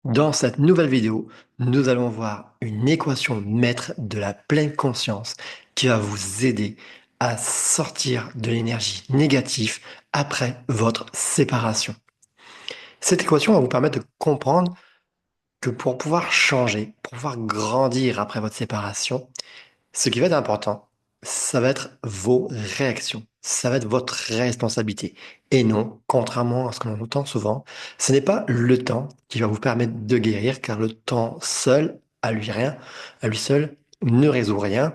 Dans cette nouvelle vidéo, nous allons voir une équation maître de la pleine conscience qui va vous aider à sortir de l'énergie négative après votre séparation. Cette équation va vous permettre de comprendre que pour pouvoir changer, pour pouvoir grandir après votre séparation, ce qui va être important, ça va être vos réactions. Ça va être votre responsabilité. Et non, contrairement à ce que l'on entend souvent, ce n'est pas le temps qui va vous permettre de guérir, car le temps seul, à lui seul, ne résout rien.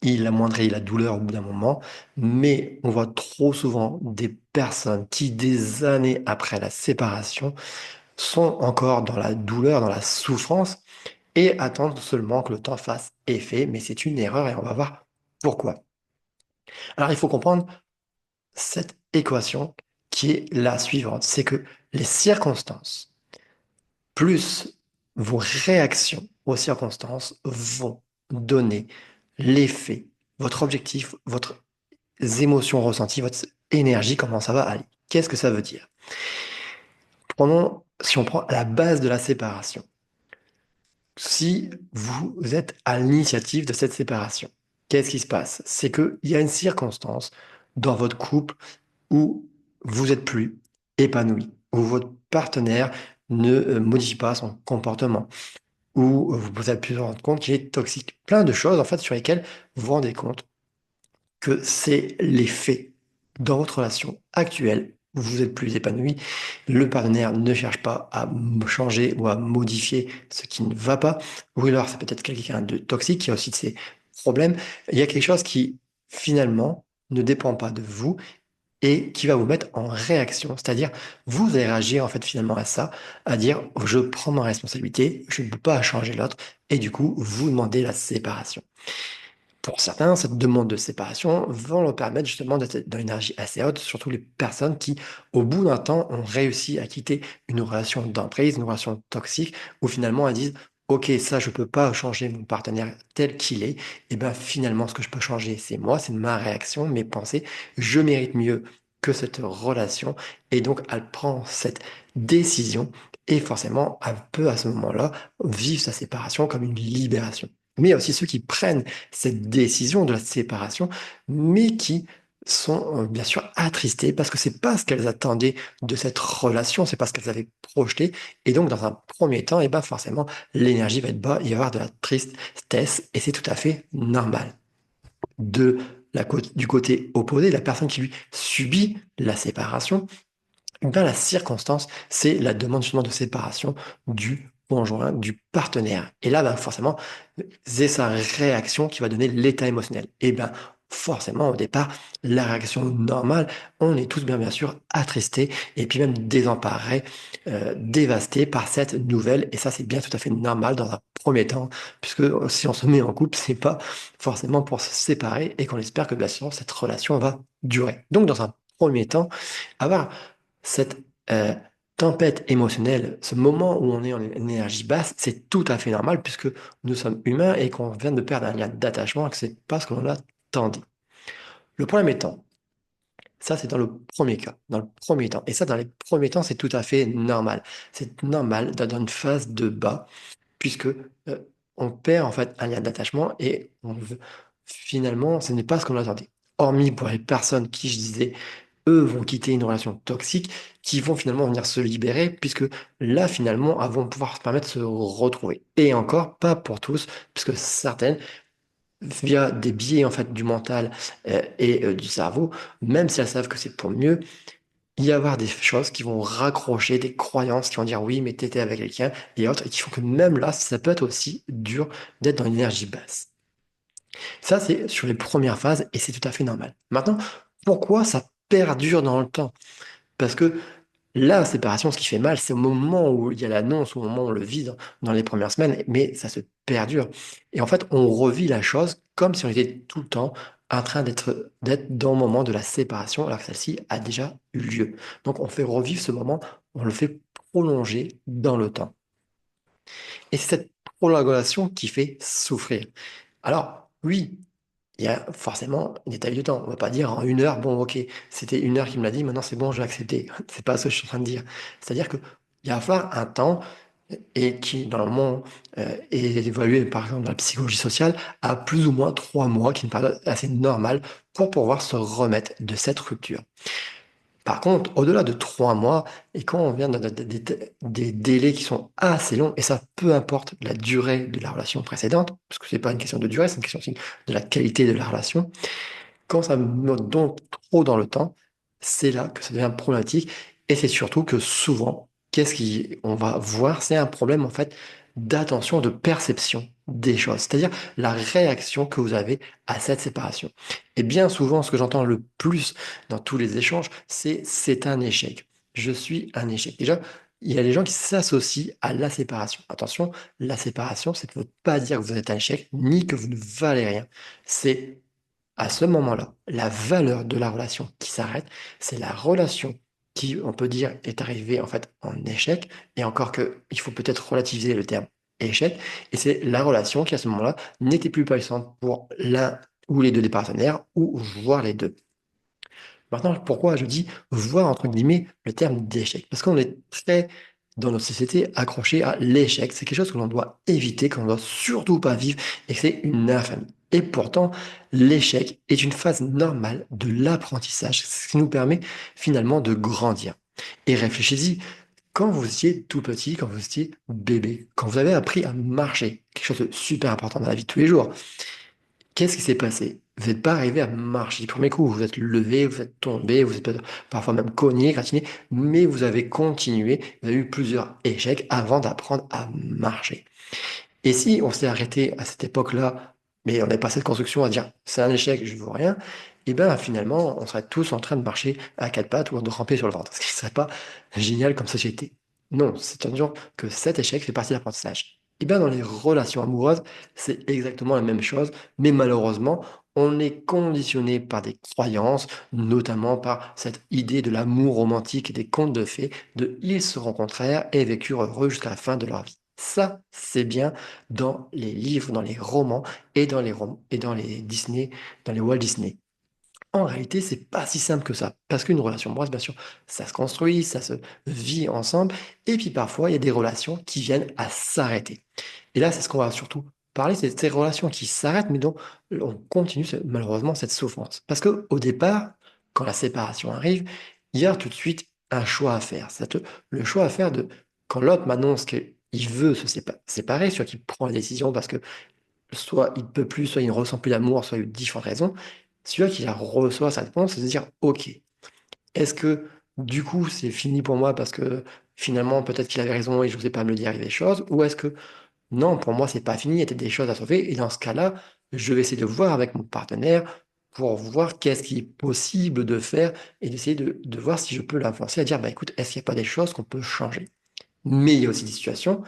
Il amoindrit la douleur au bout d'un moment, mais on voit trop souvent des personnes qui, des années après la séparation, sont encore dans la douleur, dans la souffrance, et attendre seulement que le temps fasse effet, mais c'est une erreur et on va voir pourquoi. Alors il faut comprendre cette équation qui est la suivante, c'est que les circonstances plus vos réactions aux circonstances vont donner l'effet, votre objectif, votre émotions ressenties, votre énergie, comment ça va aller. Qu'est-ce que ça veut dire? Si on prend la base de la séparation, si vous êtes à l'initiative de cette séparation, qu'est-ce qui se passe? C'est qu'il y a une circonstance dans votre couple où vous n'êtes plus épanoui, où votre partenaire ne modifie pas son comportement, où vous avez pu vous rendre compte qu'il est toxique. Plein de choses, en fait, sur lesquelles vous vous rendez compte que c'est l'effet dans votre relation actuelle. Vous êtes plus épanoui, le partenaire ne cherche pas à changer ou à modifier ce qui ne va pas, ou alors c'est peut-être quelqu'un de toxique qui a aussi de ses problèmes. Il y a quelque chose qui finalement ne dépend pas de vous et qui va vous mettre en réaction, c'est-à-dire vous allez réagir en fait finalement à ça, à dire je prends ma responsabilité, je ne peux pas changer l'autre, et du coup vous demandez la séparation. Pour certains, cette demande de séparation va leur permettre justement d'être dans une énergie assez haute, surtout les personnes qui, au bout d'un temps, ont réussi à quitter une relation d'emprise, une relation toxique, où finalement elles disent, OK, ça, je peux pas changer mon partenaire tel qu'il est. Et bien finalement, ce que je peux changer, c'est moi, c'est ma réaction, mes pensées. Je mérite mieux que cette relation. Et donc, elle prend cette décision et forcément, elle peut à ce moment-là vivre sa séparation comme une libération. Mais il y a aussi ceux qui prennent cette décision de la séparation, mais qui sont bien sûr attristées parce que c'est pas ce qu'elles attendaient de cette relation, c'est pas ce qu'elles avaient projeté. Et donc, dans un premier temps, et ben forcément, l'énergie va être bas, il va y avoir de la tristesse, et c'est tout à fait normal. Du côté opposé, la personne qui lui subit la séparation, ben, la circonstance, c'est la demande justement de séparation du conjoint, du partenaire. Et là, ben, forcément, c'est sa réaction qui va donner l'état émotionnel. Et ben, forcément, au départ, la réaction normale, on est tous bien sûr attristés et puis même désemparés, dévastés par cette nouvelle. Et ça, c'est bien tout à fait normal dans un premier temps, puisque si on se met en couple, c'est pas forcément pour se séparer et qu'on espère que bien sûr cette relation va durer. Donc, dans un premier temps, avoir cette tempête émotionnelle, ce moment où on est en énergie basse, c'est tout à fait normal puisque nous sommes humains et qu'on vient de perdre un lien d'attachement et que c'est pas ce qu'on attendait. Le problème étant, ça c'est dans le premier cas, dans le premier temps. Et ça, dans les premiers temps, c'est tout à fait normal. C'est normal d'être dans une phase de bas puisque on perd en fait un lien d'attachement et on veut, finalement, ce n'est pas ce qu'on attendait. Hormis pour les personnes qui, je disais, eux vont quitter une relation toxique, qui vont finalement venir se libérer, puisque là, finalement, elles vont pouvoir se permettre de se retrouver. Et encore, pas pour tous, puisque certaines, via des biais en fait du mental et du cerveau, même si elles savent que c'est pour mieux, il y avoir des choses qui vont raccrocher, des croyances qui vont dire oui, mais t'étais avec quelqu'un et autres, et qui font que même là, ça peut être aussi dur d'être dans une énergie basse. Ça, c'est sur les premières phases et c'est tout à fait normal. Maintenant, pourquoi ça perdure dans le temps? Parce que la séparation, ce qui fait mal, c'est au moment où il y a l'annonce, au moment où on le vit dans les premières semaines, mais ça se perdure. Et en fait, on revit la chose comme si on était tout le temps en train d'être dans le moment de la séparation, alors que celle-ci a déjà eu lieu. Donc, on fait revivre ce moment, on le fait prolonger dans le temps. Et c'est cette prolongation qui fait souffrir. Alors, oui, il y a forcément une étape de temps. On va pas dire en 1 heure, bon, ok, c'était 1 heure qu'il me l'a dit, maintenant c'est bon, je vais accepter. C'est pas ce que je suis en train de dire. C'est-à-dire que il va falloir un temps et qui, normalement, est évalué, par exemple, dans la psychologie sociale, à plus ou moins 3 mois, qui est une période assez normale pour pouvoir se remettre de cette rupture. Par contre, au-delà de 3 mois, et quand on vient des délais qui sont assez longs, et ça peu importe la durée de la relation précédente, parce que c'est pas une question de durée, c'est une question aussi de la qualité de la relation, quand ça monte donc trop dans le temps, c'est là que ça devient problématique. Et c'est surtout que souvent, qu'est-ce qu'on va voir? C'est un problème en fait d'attention, de perception des choses. C'est-à-dire la réaction que vous avez à cette séparation. Et bien souvent, ce que j'entends le plus dans tous les échanges, c'est un échec. Je suis un échec. Déjà, il y a des gens qui s'associent à la séparation. Attention, la séparation, c'est ne veut pas dire que vous êtes un échec, ni que vous ne valez rien. C'est à ce moment-là, la valeur de la relation qui s'arrête, c'est la relation qui, on peut dire, est arrivée en fait en échec, et encore que il faut peut-être relativiser le terme échec, et c'est la relation qui à ce moment-là n'était plus puissante pour l'un ou les deux des partenaires, ou voire les deux. Maintenant, pourquoi je dis voir entre guillemets le terme d'échec? Parce qu'on est très, dans notre société, accroché à l'échec. C'est quelque chose que l'on doit éviter, que l'on doit surtout pas vivre, et que c'est une infamie. Et pourtant, l'échec est une phase normale de l'apprentissage, ce qui nous permet finalement de grandir. Et réfléchissez-y, quand vous étiez tout petit, quand vous étiez bébé, quand vous avez appris à marcher, quelque chose de super important dans la vie de tous les jours, qu'est-ce qui s'est passé? Vous n'êtes pas arrivé à marcher du premier coup. Vous êtes levé, vous êtes tombé, vous êtes peut-être parfois même cogné, gratiné, mais vous avez continué. Vous avez eu plusieurs échecs avant d'apprendre à marcher. Et si on s'est arrêté à cette époque-là, mais on n'est pas cette construction à dire c'est un échec, je ne veux rien, et bien finalement, on serait tous en train de marcher à quatre pattes ou de ramper sur le ventre, ce qui ne serait pas génial comme société. Non, c'est à dire que cet échec fait partie de l'apprentissage. Et bien dans les relations amoureuses, c'est exactement la même chose, mais malheureusement, on est conditionné par des croyances, notamment par cette idée de l'amour romantique et des contes de fées, de ils se rencontrèrent et vécurent heureux jusqu'à la fin de leur vie. Ça, c'est bien dans les livres, dans les romans et dans les Disney, dans les Walt Disney. En réalité, c'est pas si simple que ça. Parce qu'une relation amoureuse, bien sûr, ça se construit, ça se vit ensemble. Et puis parfois, il y a des relations qui viennent à s'arrêter. Et là, c'est ce qu'on va surtout parler, c'est de ces relations qui s'arrêtent, mais dont on continue malheureusement cette souffrance. Parce qu'au départ, quand la séparation arrive, il y a tout de suite un choix à faire. Le choix à faire de quand l'autre m'annonce qu'il veut se séparer, soit qu'il prend la décision parce que soit il ne peut plus, soit il ne ressent plus d'amour, soit il y a différentes raisons. Celui-là qui la reçoit sa réponse, c'est de se dire, OK, est-ce que du coup c'est fini pour moi parce que finalement peut-être qu'il avait raison et je n'osais pas me le dire, il y avait des choses, ou est-ce que non, pour moi c'est pas fini, il y a peut-être des choses à sauver, et dans ce cas-là, je vais essayer de voir avec mon partenaire pour voir qu'est-ce qui est possible de faire et d'essayer de voir si je peux l'influencer à dire, bah écoute, est-ce qu'il n'y a pas des choses qu'on peut changer? Mais il y a aussi des situations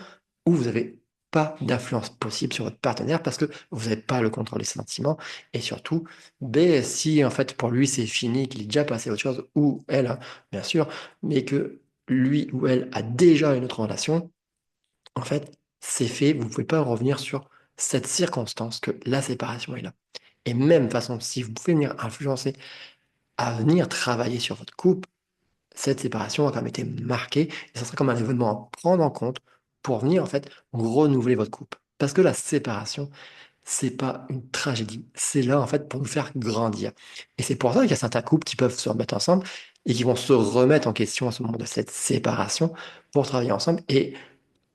où vous n'avez pas d'influence possible sur votre partenaire parce que vous n'avez pas le contrôle des sentiments. Et surtout, ben, si en fait pour lui c'est fini, qu'il est déjà passé à autre chose, ou elle, hein, bien sûr, mais que lui ou elle a déjà une autre relation, en fait, c'est fait, vous ne pouvez pas revenir sur cette circonstance que la séparation est là. Et même de façon, si vous pouvez venir influencer à venir travailler sur votre couple, cette séparation a quand même été marquée et ça sera comme un événement à prendre en compte pour venir en fait renouveler votre couple. Parce que la séparation, c'est pas une tragédie, c'est là en fait pour nous faire grandir. Et c'est pour ça qu'il y a certains couples qui peuvent se remettre ensemble et qui vont se remettre en question à ce moment de cette séparation pour travailler ensemble et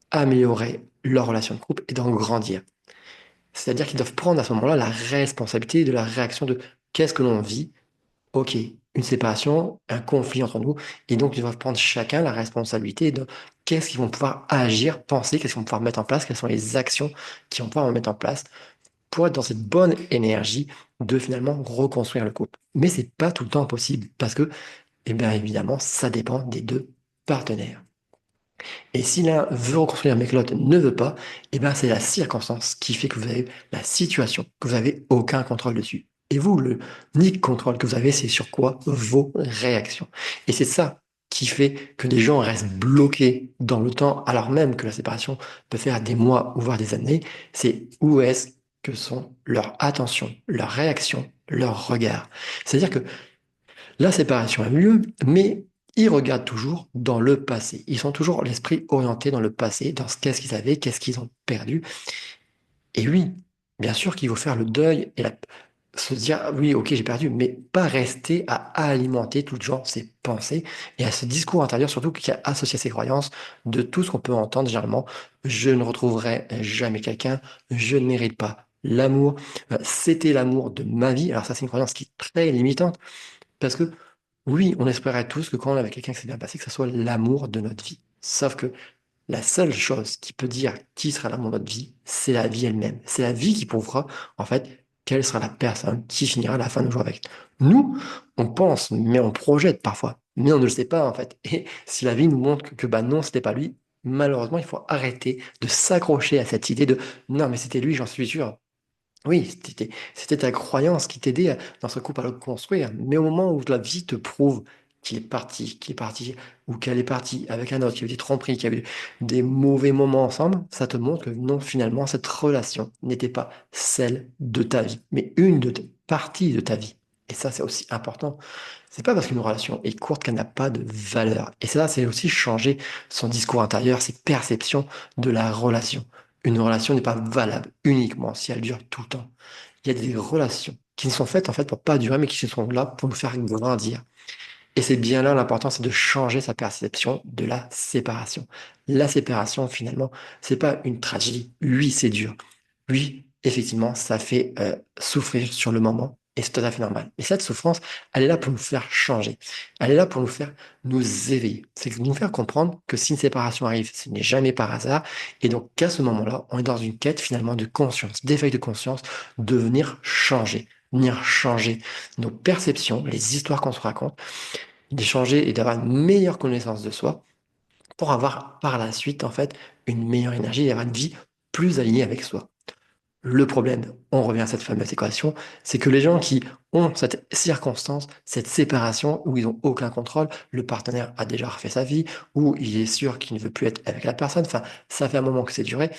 améliorer leur relation de couple et d'en grandir. C'est-à-dire qu'ils doivent prendre à ce moment-là la responsabilité de la réaction de qu'est-ce que l'on vit. Ok, une séparation, un conflit entre nous, et donc ils doivent prendre chacun la responsabilité de qu'est-ce qu'ils vont pouvoir agir, penser, qu'est-ce qu'ils vont pouvoir mettre en place, quelles sont les actions qu'ils vont pouvoir mettre en place pour être dans cette bonne énergie de finalement reconstruire le couple. Mais c'est pas tout le temps possible parce que, eh bien évidemment, ça dépend des deux partenaires. Et si l'un veut reconstruire mais que l'autre ne veut pas, eh bien c'est la circonstance qui fait que vous avez la situation, que vous n'avez aucun contrôle dessus. Et vous, le unique contrôle que vous avez, c'est sur quoi? Vos réactions. Et c'est ça qui fait que des gens restent bloqués dans le temps, alors même que la séparation peut faire des mois ou voire des années. C'est où est-ce que sont leur attention, leur réaction, leur regard. C'est-à-dire que la séparation a eu lieu, mais ils regardent toujours dans le passé. Ils sont toujours l'esprit orienté dans le passé, dans ce qu'est-ce qu'ils avaient, qu'est-ce qu'ils ont perdu. Et oui, bien sûr qu'il faut faire le deuil et se dire, ah oui, ok, j'ai perdu, mais pas rester à alimenter tout le genre ces pensées et à ce discours intérieur, surtout qui est associé à ces croyances, de tout ce qu'on peut entendre généralement. Je ne retrouverai jamais quelqu'un, je ne mérite pas l'amour, c'était l'amour de ma vie. Alors ça, c'est une croyance qui est très limitante parce que oui, on espérait tous que quand on avait quelqu'un qui s'est bien passé, que ce soit l'amour de notre vie. Sauf que la seule chose qui peut dire qui sera l'amour de notre vie, c'est la vie elle-même. C'est la vie qui prouvera, en fait, quelle sera la personne qui finira la fin de nos jours avec. Nous, on pense, mais on projette parfois, mais on ne le sait pas, en fait. Et si la vie nous montre que bah non, c'était pas lui, malheureusement, il faut arrêter de s'accrocher à cette idée de non, mais c'était lui, j'en suis sûr. Oui, c'était ta croyance qui t'aidait dans ce couple à le construire. Mais au moment où la vie te prouve qu'il est parti, ou qu'elle est partie avec un autre, qu'il y a eu des tromperies, qu'il y a eu des mauvais moments ensemble, ça te montre que non, finalement, cette relation n'était pas celle de ta vie, mais une de tes parties de ta vie. Et ça, c'est aussi important. C'est pas parce qu'une relation est courte qu'elle n'a pas de valeur. Et ça, c'est aussi changer son discours intérieur, ses perceptions de la relation. Une relation n'est pas valable uniquement si elle dure tout le temps. Il y a des relations qui ne sont faites en fait pour pas durer, mais qui sont là pour nous faire grandir. Et c'est bien là l'important, c'est de changer sa perception de la séparation. La séparation, finalement, c'est pas une tragédie. Oui, c'est dur. Oui, effectivement, ça fait souffrir sur le moment et c'est tout à fait normal. Et cette souffrance, elle est là pour nous faire changer. Elle est là pour nous faire nous éveiller. C'est nous faire comprendre que si une séparation arrive, ce n'est jamais par hasard. Et donc qu'à ce moment-là, on est dans une quête finalement de conscience, d'éveil de conscience, de venir changer nos perceptions, les histoires qu'on se raconte, d'échanger et d'avoir une meilleure connaissance de soi pour avoir par la suite en fait une meilleure énergie et avoir une vie plus alignée avec soi. Le problème, on revient à cette fameuse équation, c'est que les gens qui ont cette circonstance, cette séparation où ils n'ont aucun contrôle, le partenaire a déjà refait sa vie, ou il est sûr qu'il ne veut plus être avec la personne, enfin, ça fait un moment que c'est duré,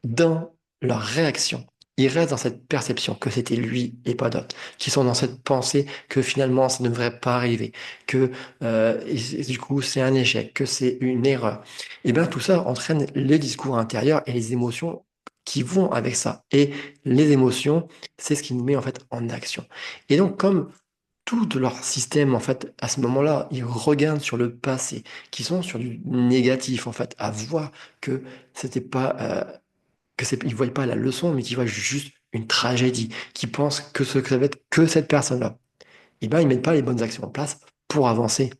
dans leur réaction, ils restent dans cette perception que c'était lui et pas d'autre, qui sont dans cette pensée que finalement ça ne devrait pas arriver, que et du coup c'est un échec, que c'est une erreur. Et bien tout ça entraîne les discours intérieurs et les émotions qui vont avec ça. Et les émotions, c'est ce qui nous met en fait en action. Et donc comme tout leur système, en fait, à ce moment-là, ils regardent sur le passé, qui sont sur du négatif, en fait, à voir que c'était pas, ils ne voient pas la leçon, mais qu'ils voient juste une tragédie, qui pensent que ce que ça va être que cette personne-là. Et ben, ils mettent pas les bonnes actions en place pour avancer.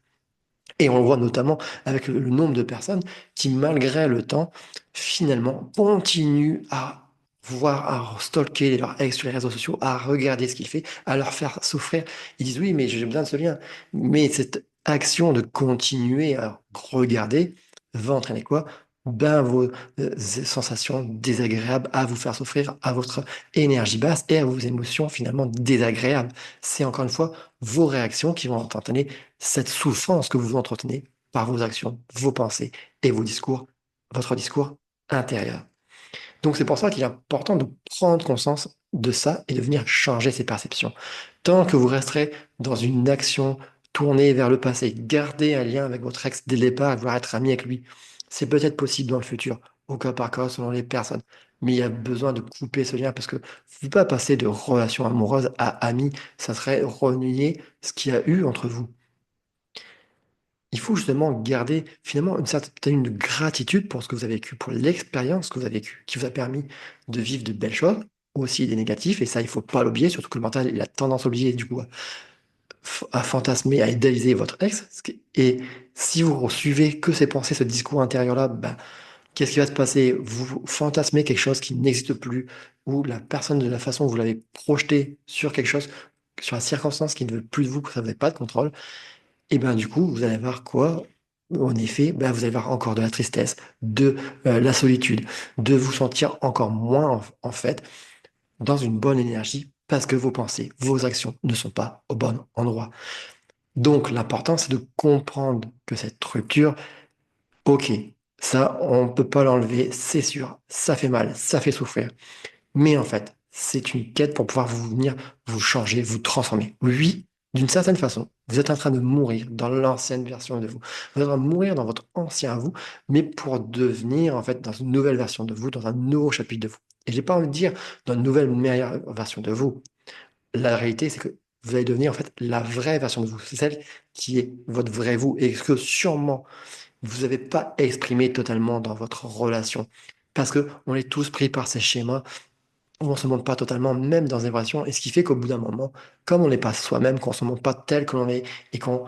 Et on le voit notamment avec le nombre de personnes qui, malgré le temps, finalement, continuent à voir, à stalker leur ex sur les réseaux sociaux, à regarder ce qu'il fait, à leur faire souffrir. Ils disent oui, mais j'ai besoin de ce lien. Mais cette action de continuer à regarder va entraîner quoi? Ben, vos sensations désagréables à vous faire souffrir, à votre énergie basse et à vos émotions finalement désagréables. C'est encore une fois vos réactions qui vont entraîner cette souffrance que vous entretenez par vos actions, vos pensées et vos discours, votre discours intérieur. Donc c'est pour ça qu'il est important de prendre conscience de ça et de venir changer ses perceptions. Tant que vous resterez dans une action tournée vers le passé, garder un lien avec votre ex dès le départ et vouloir être ami avec lui, c'est peut-être possible dans le futur, au cas par cas selon les personnes. Mais il y a besoin de couper ce lien parce que vous ne pouvez pas passer de relation amoureuse à amie, ça serait renier ce qu'il y a eu entre vous. Il faut justement garder finalement une certaine gratitude pour ce que vous avez vécu, pour l'expérience que vous avez vécue, qui vous a permis de vivre de belles choses, aussi des négatifs, et ça, il faut pas l'oublier, surtout que le mental, il a tendance à oublier, du coup, à fantasmer, à idéaliser votre ex. Et si vous suivez que ces pensées, ce discours intérieur-là, ben, qu'est-ce qui va se passer? Vous fantasmez quelque chose qui n'existe plus, ou la personne, de la façon dont vous l'avez projeté sur quelque chose, sur la circonstance qui ne veut plus de vous, que ça n'avait pas de contrôle, et ben du coup, vous allez voir quoi? En effet, ben, vous allez voir encore de la tristesse, de la solitude, de vous sentir encore moins en fait dans une bonne énergie parce que vos pensées, vos actions ne sont pas au bon endroit. Donc l'important, c'est de comprendre que cette rupture, ok, ça, on ne peut pas l'enlever, c'est sûr, ça fait mal, ça fait souffrir. Mais en fait, c'est une quête pour pouvoir vous venir vous changer, vous transformer. Oui, d'une certaine façon, vous êtes en train de mourir dans l'ancienne version de vous. Vous êtes en train de mourir dans votre ancien vous, mais pour devenir, en fait, dans une nouvelle version de vous, dans un nouveau chapitre de vous. Et j'ai pas envie de dire dans une nouvelle meilleure version de vous. La réalité, c'est que vous allez devenir, en fait, la vraie version de vous. C'est celle qui est votre vrai vous et que sûrement vous n'avez pas exprimé totalement dans votre relation. Parce que on est tous pris par ces schémas où on se montre pas totalement, même dans des relations, et ce qui fait qu'au bout d'un moment, comme on n'est pas soi-même, qu'on se montre pas tel que l'on est, et qu'on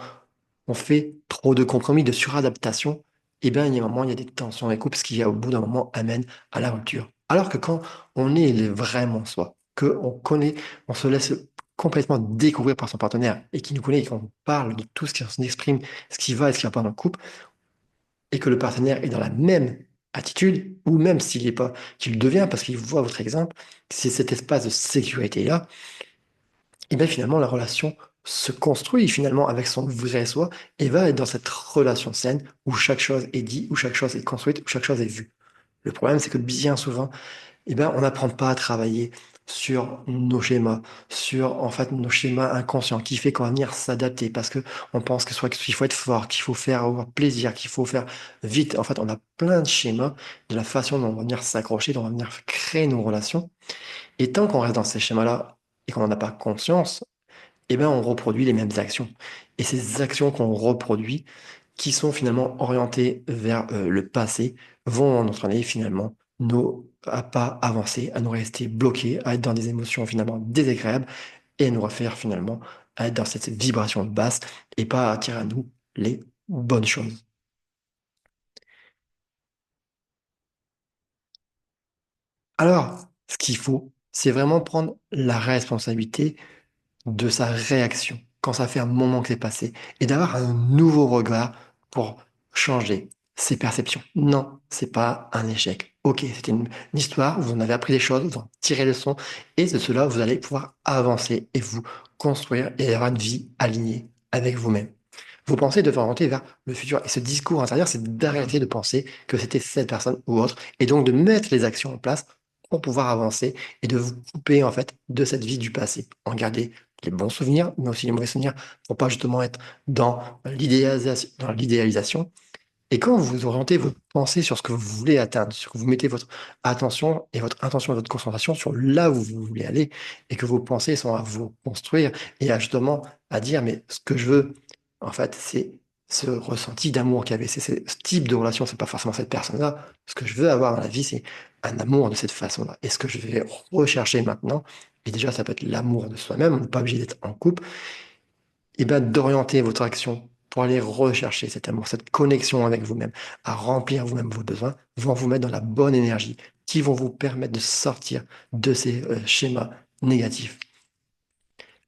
on fait trop de compromis, de suradaptation, eh bien, il y a un moment, il y a des tensions dans les couples, ce qui, au bout d'un moment, amène à la rupture. Alors que quand on est vraiment soi, qu'on connaît, on se laisse complètement découvrir par son partenaire, et qui nous connaît, et qu'on parle de tout ce qui s'exprime, ce qui va et ce qui va pas dans le couple, et que le partenaire est dans la même attitude, ou même s'il n'est pas, qu'il le devient parce qu'il voit votre exemple, c'est cet espace de sécurité-là, et bien finalement la relation se construit finalement avec son vrai soi et va être dans cette relation saine où chaque chose est dit, où chaque chose est construite, où chaque chose est vue. Le problème, c'est que bien souvent, eh ben, on n'apprend pas à travailler sur nos schémas, sur en fait nos schémas inconscients, qui fait qu'on va venir s'adapter parce que on pense que soit qu'il faut être fort, qu'il faut faire avoir plaisir, qu'il faut faire vite. En fait, on a plein de schémas de la façon dont on va venir s'accrocher, dont on va venir créer nos relations. Et tant qu'on reste dans ces schémas-là et qu'on n'en a pas conscience, eh ben, on reproduit les mêmes actions. Et ces actions qu'on reproduit, qui sont finalement orientées vers le passé, vont entraîner finalement à pas avancer, à nous rester bloqués, à être dans des émotions finalement désagréables et à nous refaire finalement à être dans cette vibration basse et pas à attirer à nous les bonnes choses. Alors, ce qu'il faut, c'est vraiment prendre la responsabilité de sa réaction quand ça fait un moment que c'est passé et d'avoir un nouveau regard pour changer ses perceptions. Non, c'est pas un échec. Ok, c'était une histoire, vous en avez appris des choses, vous en tirez les leçons et de cela, vous allez pouvoir avancer et vous construire et avoir une vie alignée avec vous-même. Vos pensées doivent orienter vers le futur. Et ce discours intérieur, c'est d'arrêter de penser que c'était cette personne ou autre, et donc de mettre les actions en place pour pouvoir avancer et de vous couper en fait de cette vie du passé. En garder les bons souvenirs, mais aussi les mauvais souvenirs, pour pas justement être dans l'idéalisation. Et quand vous orientez vos pensées sur ce que vous voulez atteindre, sur que vous mettez votre attention et votre intention et votre concentration sur là où vous voulez aller, et que vos pensées sont à vous construire et à justement à dire, mais ce que je veux, en fait, c'est ce ressenti d'amour qu'il y avait, c'est ce type de relation, c'est pas forcément cette personne-là. Ce que je veux avoir dans la vie, c'est un amour de cette façon-là. Et ce que je vais rechercher maintenant, et déjà, ça peut être l'amour de soi-même, on n'est pas obligé d'être en couple, et bien d'orienter votre action pour aller rechercher cet amour, cette connexion avec vous-même, à remplir vous-même vos besoins, vont vous mettre dans la bonne énergie, qui vont vous permettre de sortir de ces schémas négatifs.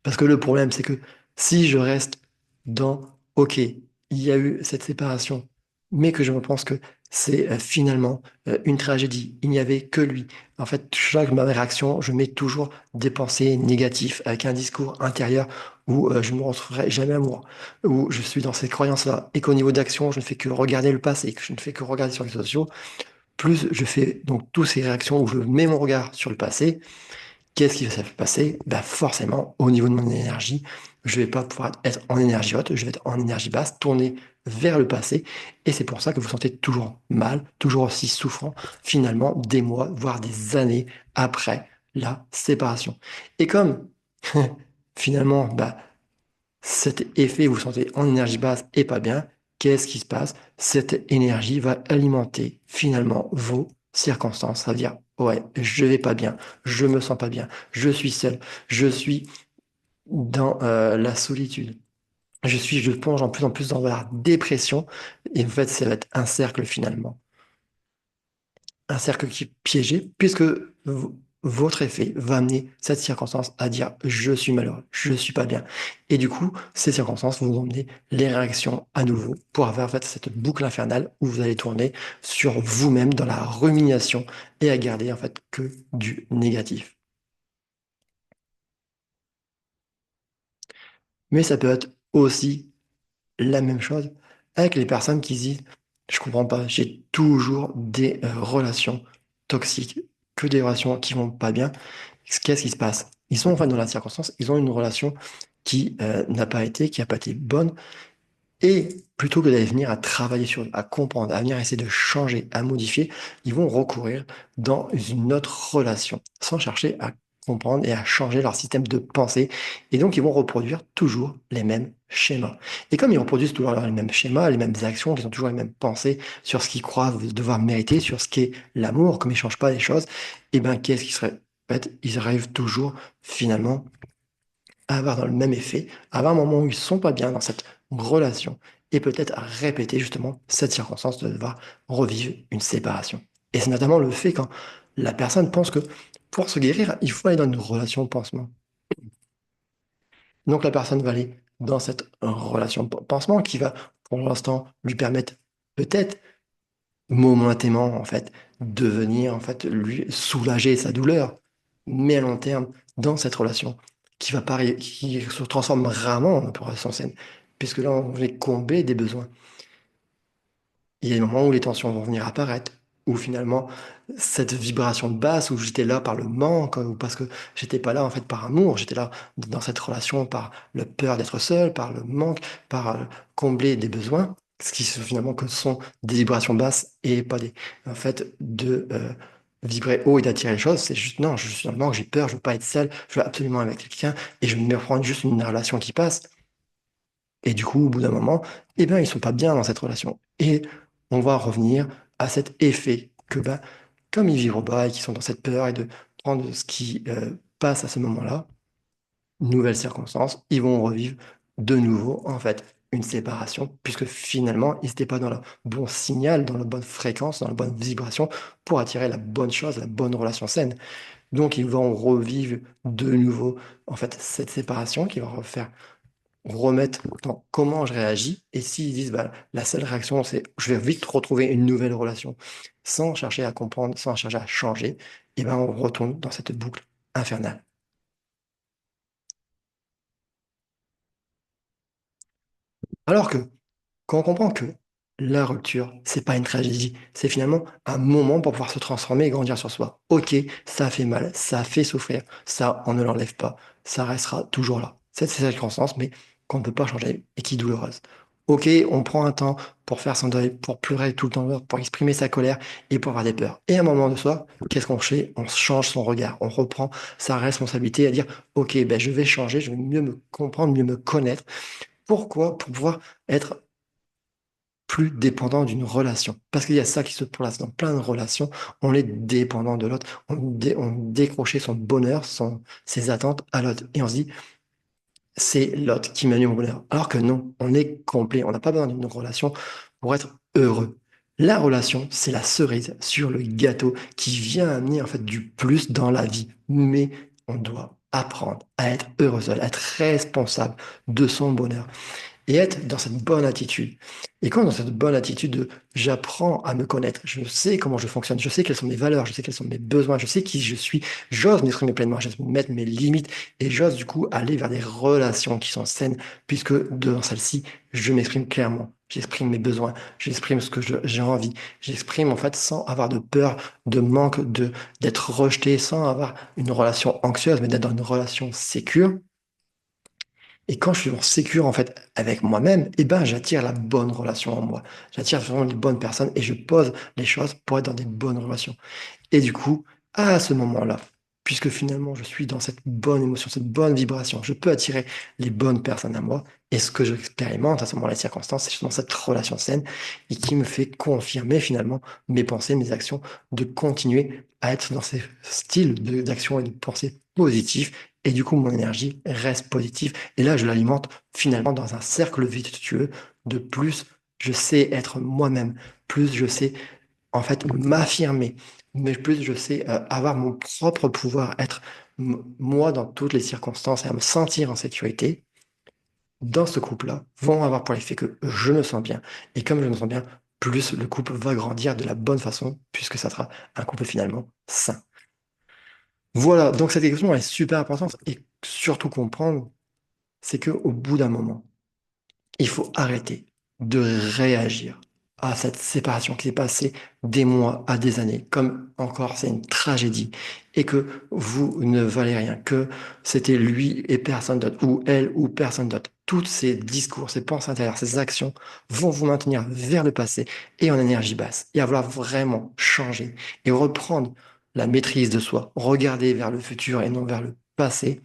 Parce que le problème, c'est que si je reste dans, OK, il y a eu cette séparation, mais que je me pense que c'est finalement une tragédie, il n'y avait que lui. En fait, chaque ma réaction, je mets toujours des pensées négatives avec un discours intérieur où je ne me retrouverai jamais à moi, où je suis dans cette croyance-là, et qu'au niveau d'action, je ne fais que regarder le passé, que je ne fais que regarder sur les réseaux sociaux, plus je fais donc toutes ces réactions où je mets mon regard sur le passé. Qu'est-ce qui va se passer? Bah forcément, au niveau de mon énergie, je vais pas pouvoir être en énergie haute, je vais être en énergie basse, tourner vers le passé. Et c'est pour ça que vous vous sentez toujours mal, toujours aussi souffrant, finalement, des mois, voire des années après la séparation. Et comme finalement, bah, cet effet, vous vous sentez en énergie basse et pas bien, qu'est-ce qui se passe? Cette énergie va alimenter finalement vos circonstances. Ça veut dire, ouais, je vais pas bien, je me sens pas bien, je suis seul, je suis dans la solitude. Je plonge en plus en plus dans la dépression. Et en fait, ça va être un cercle finalement, un cercle qui est piégé, puisque votre effet va amener cette circonstance à dire je suis malheureux, je suis pas bien. Et du coup, ces circonstances vont emmener les réactions à nouveau pour avoir en fait cette boucle infernale où vous allez tourner sur vous-même dans la rumination et à garder en fait que du négatif. Mais ça peut être aussi la même chose avec les personnes qui se disent, je comprends pas, j'ai toujours des relations toxiques, que des relations qui vont pas bien. Qu'est-ce qui se passe? Ils sont en fait dans la circonstance, ils ont une relation qui qui n'a pas été bonne. Et plutôt que d'aller venir à travailler sur, à comprendre, à venir essayer de changer, à modifier, ils vont recourir dans une autre relation, sans chercher à comprendre et à changer leur système de pensée. Et donc, ils vont reproduire toujours les mêmes schémas. Et comme ils reproduisent toujours les mêmes schémas, les mêmes actions, qu'ils ont toujours les mêmes pensées sur ce qu'ils croient devoir mériter, sur ce qu'est l'amour, comme ils ne changent pas les choses, et ben, qu'est-ce qui serait? En fait, ils arrivent toujours, finalement, à avoir dans le même effet, à avoir un moment où ils sont pas bien dans cette relation, et peut-être à répéter justement cette circonstance de devoir revivre une séparation. Et c'est notamment le fait quand la personne pense que pour se guérir, il faut aller dans une relation pansement. Donc la personne va aller dans cette relation pansement qui va pour l'instant lui permettre peut-être momentanément en fait de venir en fait lui soulager sa douleur, mais à long terme dans cette relation qui se transforme rarement en relation saine, puisque là on est comblé des besoins. Il y a des moments où les tensions vont venir apparaître, où finalement cette vibration de basse, où j'étais là par le manque, ou parce que j'étais pas là en fait par amour, j'étais là dans cette relation par le peur d'être seul, par le manque, par combler des besoins, ce qui finalement que sont des vibrations basses et pas des en fait de vibrer haut et d'attirer les choses. C'est juste non, je suis dans le manque, j'ai peur, je veux pas être seul, je veux absolument être avec quelqu'un et je me prends juste une relation qui passe. Et du coup, au bout d'un moment, eh ben, ils sont pas bien dans cette relation. Et on va revenir à cet effet que, ben, comme ils vivent au bas et qu'ils sont dans cette peur et de prendre ce qui passe à ce moment-là, nouvelle circonstance, ils vont revivre de nouveau, en fait, une séparation, puisque finalement, ils n'étaient pas dans le bon signal, dans la bonne fréquence, dans la bonne vibration pour attirer la bonne chose, la bonne relation saine. Donc, ils vont revivre de nouveau, en fait, cette séparation qui va refaire remettre dans comment je réagis. Et s'ils disent, bah, la seule réaction, c'est je vais vite retrouver une nouvelle relation sans chercher à comprendre, sans chercher à changer, et ben on retourne dans cette boucle infernale. Alors que quand on comprend que la rupture, c'est pas une tragédie, c'est finalement un moment pour pouvoir se transformer et grandir sur soi. Ok, ça fait mal, ça fait souffrir, ça, on ne l'enlève pas, ça restera toujours là. C'est cette circonstance, mais qu'on ne peut pas changer et qui est douloureuse. Ok, on prend un temps pour faire son deuil, pour pleurer tout le temps, pour exprimer sa colère et pour avoir des peurs. Et à un moment de soi, qu'est-ce qu'on fait? On change son regard, on reprend sa responsabilité à dire, ok, ben je vais changer, je vais mieux me comprendre, mieux me connaître. Pourquoi? Pour pouvoir être plus dépendant d'une relation. Parce qu'il y a ça qui se place dans plein de relations. On est dépendant de l'autre. On décrochait son bonheur, ses attentes à l'autre. Et on se dit, c'est l'autre qui m'a mis mon bonheur. Alors que non, on est complet. On n'a pas besoin d'une relation pour être heureux. La relation, c'est la cerise sur le gâteau qui vient amener en fait du plus dans la vie. Mais on doit apprendre à être heureux seul, à être responsable de son bonheur et être dans cette bonne attitude. Et quand dans cette bonne attitude de j'apprends à me connaître, je sais comment je fonctionne, je sais quelles sont mes valeurs, je sais quels sont mes besoins, je sais qui je suis, j'ose m'exprimer pleinement, j'ose mettre mes limites et j'ose du coup aller vers des relations qui sont saines, puisque dans celle-ci, je m'exprime clairement. J'exprime mes besoins, j'exprime ce que j'ai envie, j'exprime en fait sans avoir de peur, de manque, d'être rejeté, sans avoir une relation anxieuse, mais d'être dans une relation sécure. Et quand je suis en sécure, en fait, avec moi-même, eh ben, j'attire la bonne relation en moi. J'attire vraiment les bonnes personnes et je pose les choses pour être dans des bonnes relations. Et du coup, à ce moment-là, puisque finalement je suis dans cette bonne émotion, cette bonne vibration, je peux attirer les bonnes personnes à moi. Et ce que j'expérimente à ce moment-là, les circonstances, c'est justement cette relation saine et qui me fait confirmer finalement mes pensées, mes actions, de continuer à être dans ces styles d'action et de pensée positifs. Et du coup, mon énergie reste positive. Et là, je l'alimente finalement dans un cercle vertueux de plus je sais être moi-même, plus je sais en fait m'affirmer, mais plus je sais avoir mon propre pouvoir, être moi dans toutes les circonstances et à me sentir en sécurité, dans ce couple-là, vont avoir pour l'effet que je me sens bien. Et comme je me sens bien, plus le couple va grandir de la bonne façon, puisque ça sera un couple finalement sain. Voilà, donc cette question est super importante et surtout comprendre, c'est que au bout d'un moment, il faut arrêter de réagir à cette séparation qui est passée des mois à des années, comme encore c'est une tragédie, et que vous ne valez rien, que c'était lui et personne d'autre, ou elle ou personne d'autre. Tous ces discours, ces pensées intérieures, ces actions vont vous maintenir vers le passé et en énergie basse, et à vouloir vraiment changer et reprendre la maîtrise de soi, regarder vers le futur et non vers le passé.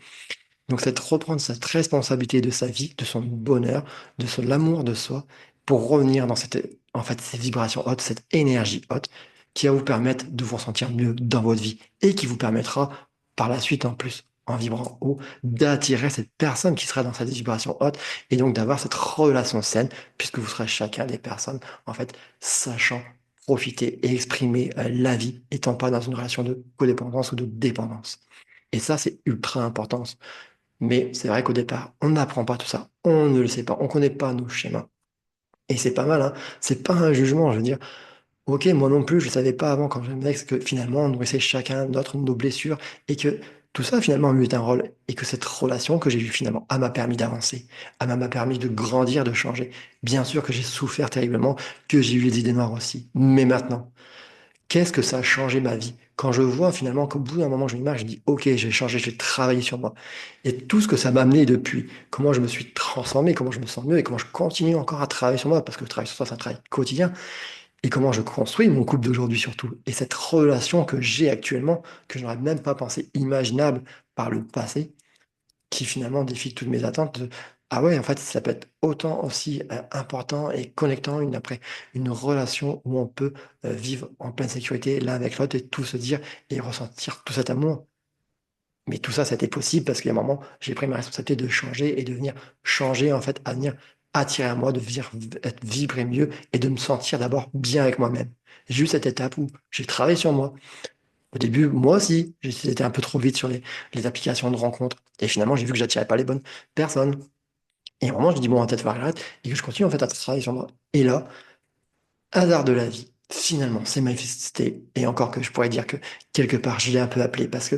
Donc, c'est de reprendre cette responsabilité de sa vie, de son bonheur, de son amour de soi, pour revenir dans en fait, ces vibrations hautes, cette énergie haute, qui va vous permettre de vous sentir mieux dans votre vie et qui vous permettra, par la suite, en plus, en vibrant haut, d'attirer cette personne qui sera dans cette vibration haute et donc d'avoir cette relation saine, puisque vous serez chacun des personnes, en fait, sachant profiter et exprimer la vie, étant pas dans une relation de codépendance ou de dépendance. Et ça, c'est ultra important. Mais c'est vrai qu'au départ, on n'apprend pas tout ça. On ne le sait pas. On ne connaît pas nos schémas. Et c'est pas mal, hein. C'est pas un jugement. Je veux dire, ok, moi non plus, je ne savais pas avant quand j'étais ex que finalement, on nourrissait chacun notre nos blessures et que tout ça, finalement, a eu un rôle. Et que cette relation que j'ai eue, finalement, elle m'a permis d'avancer. Elle m'a permis de grandir, de changer. Bien sûr que j'ai souffert terriblement, que j'ai eu les idées noires aussi. Mais maintenant, qu'est-ce que ça a changé ma vie? Quand je vois finalement qu'au bout d'un moment, je m'imagine, je dis, OK, j'ai changé, j'ai travaillé sur moi. Et tout ce que ça m'a amené depuis, comment je me suis transformé, comment je me sens mieux et comment je continue encore à travailler sur moi, parce que le travail sur soi, c'est un travail quotidien, et comment je construis mon couple d'aujourd'hui surtout. Et cette relation que j'ai actuellement, que je n'aurais même pas pensé imaginable par le passé, qui finalement défie toutes mes attentes. Ah ouais, en fait, ça peut être autant aussi important et connectant après une relation où on peut vivre en pleine sécurité l'un avec l'autre et tout se dire et ressentir tout cet amour. Mais tout ça, c'était possible parce qu'il y a un moment, j'ai pris ma responsabilité de changer et de venir changer, en fait, à venir attirer à moi, de venir être vibrer mieux et de me sentir d'abord bien avec moi-même. J'ai eu cette étape où j'ai travaillé sur moi. Au début, moi aussi, j'étais un peu trop vite sur les applications de rencontres. Et finalement, j'ai vu que j'attirais pas les bonnes personnes. Et à un moment, je dis, bon, on va peut-être faire arrête. Et que je continue en fait à travailler sur moi. Et là, hasard de la vie, finalement, c'est manifesté. Et encore que je pourrais dire que quelque part, je l'ai un peu appelé parce que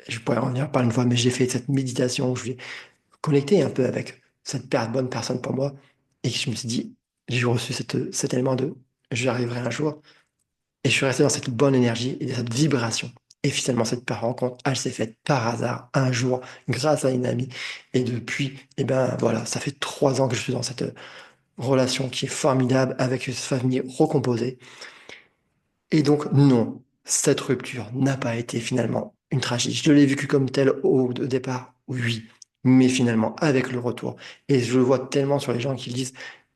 je pourrais en revenir par une fois, mais j'ai fait cette méditation où je vais connecter un peu avec cette bonne personne pour moi. Et je me suis dit, j'ai reçu cet élément de j'y arriverai un jour. Et je suis resté dans cette bonne énergie et cette vibration. Et finalement, cette rencontre, elle s'est faite par hasard, un jour, grâce à une amie. Et depuis, eh ben voilà, ça fait 3 ans que je suis dans cette relation qui est formidable avec une famille recomposée. Et donc, non, cette rupture n'a pas été finalement une tragédie. Je l'ai vécue comme telle au départ, oui, mais finalement, avec le retour. Et je le vois tellement sur les gens qui disent,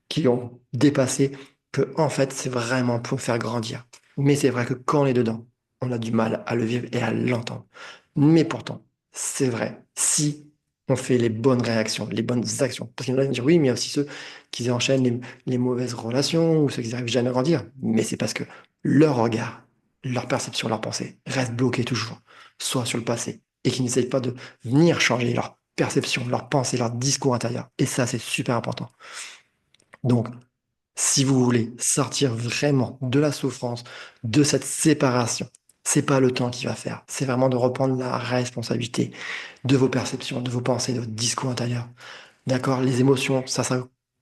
qui ont dépassé, que en fait, c'est vraiment pour faire grandir. Mais c'est vrai que quand on est dedans, on a du mal à le vivre et à l'entendre. Mais pourtant, c'est vrai, si on fait les bonnes réactions, les bonnes actions. Parce qu'il y en a qui vont dire, oui, mais il y a aussi ceux qui enchaînent les mauvaises relations ou ceux qui n'arrivent jamais à grandir. Mais c'est parce que leur regard, leur perception, leur pensée restent bloqués toujours, soit sur le passé, et qui n'essayent pas de venir changer leur perception, leur pensée, leur discours intérieur. Et ça, c'est super important. Donc, si vous voulez sortir vraiment de la souffrance, de cette séparation, c'est pas le temps qui va faire. C'est vraiment de reprendre la responsabilité de vos perceptions, de vos pensées, de votre discours intérieur. D'accord? Les émotions, ça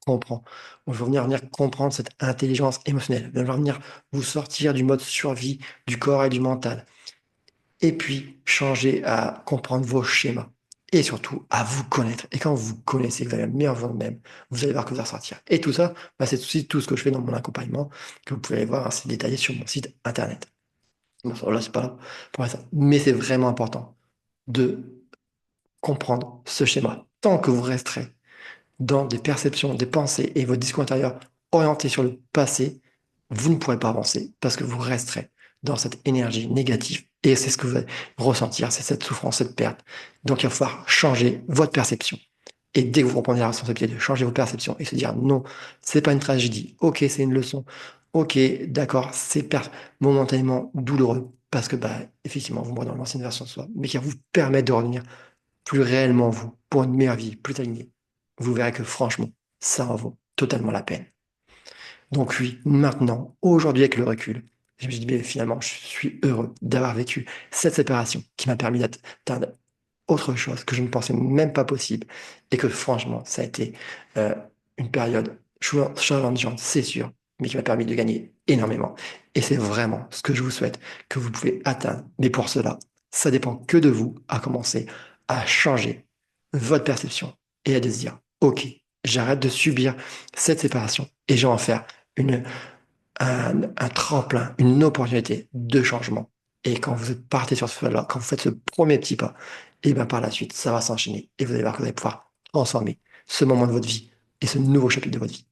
comprend. On va venir comprendre cette intelligence émotionnelle. On va venir vous sortir du mode survie du corps et du mental. Et puis, changer à comprendre vos schémas. Et surtout, à vous connaître. Et quand vous connaissez, que vous allez meilleur vous-même, vous allez voir que vous allez ressortir. Et tout ça, bah, c'est aussi tout ce que je fais dans mon accompagnement, que vous pouvez aller voir, hein, c'est détaillé sur mon site internet. Bon, ça, là, c'est pas là pour ça. Mais c'est vraiment important de comprendre ce schéma. Tant que vous resterez dans des perceptions, des pensées et votre discours intérieur orienté sur le passé, vous ne pourrez pas avancer parce que vous resterez dans cette énergie négative. Et c'est ce que vous allez ressentir, c'est cette souffrance, cette perte. Donc il va falloir changer votre perception. Et dès que vous reprenez la responsabilité de changer vos perceptions et se dire non, c'est pas une tragédie, ok, c'est une leçon, ok, d'accord, c'est momentanément douloureux parce que bah effectivement vous mourrez dans l'ancienne version de soi, mais qui va vous permettre de revenir plus réellement vous, pour une meilleure vie, plus alignée, vous verrez que franchement, ça en vaut totalement la peine. Donc oui, maintenant, aujourd'hui avec le recul, je me suis dit, mais finalement, je suis heureux d'avoir vécu cette séparation qui m'a permis d'atteindre autre chose que je ne pensais même pas possible et que franchement, ça a été euh, une période challengeante, c'est sûr, mais qui m'a permis de gagner énormément. Et c'est vraiment ce que je vous souhaite que vous pouvez atteindre. Mais pour cela, ça dépend que de vous à commencer à changer votre perception et à se dire, OK, j'arrête de subir cette séparation et je vais en faire une, un tremplin, une opportunité de changement. Et quand vous partez sur ce là, quand vous faites ce premier petit pas, et bien par la suite, ça va s'enchaîner et vous allez voir que vous allez pouvoir transformer ce moment de votre vie et ce nouveau chapitre de votre vie.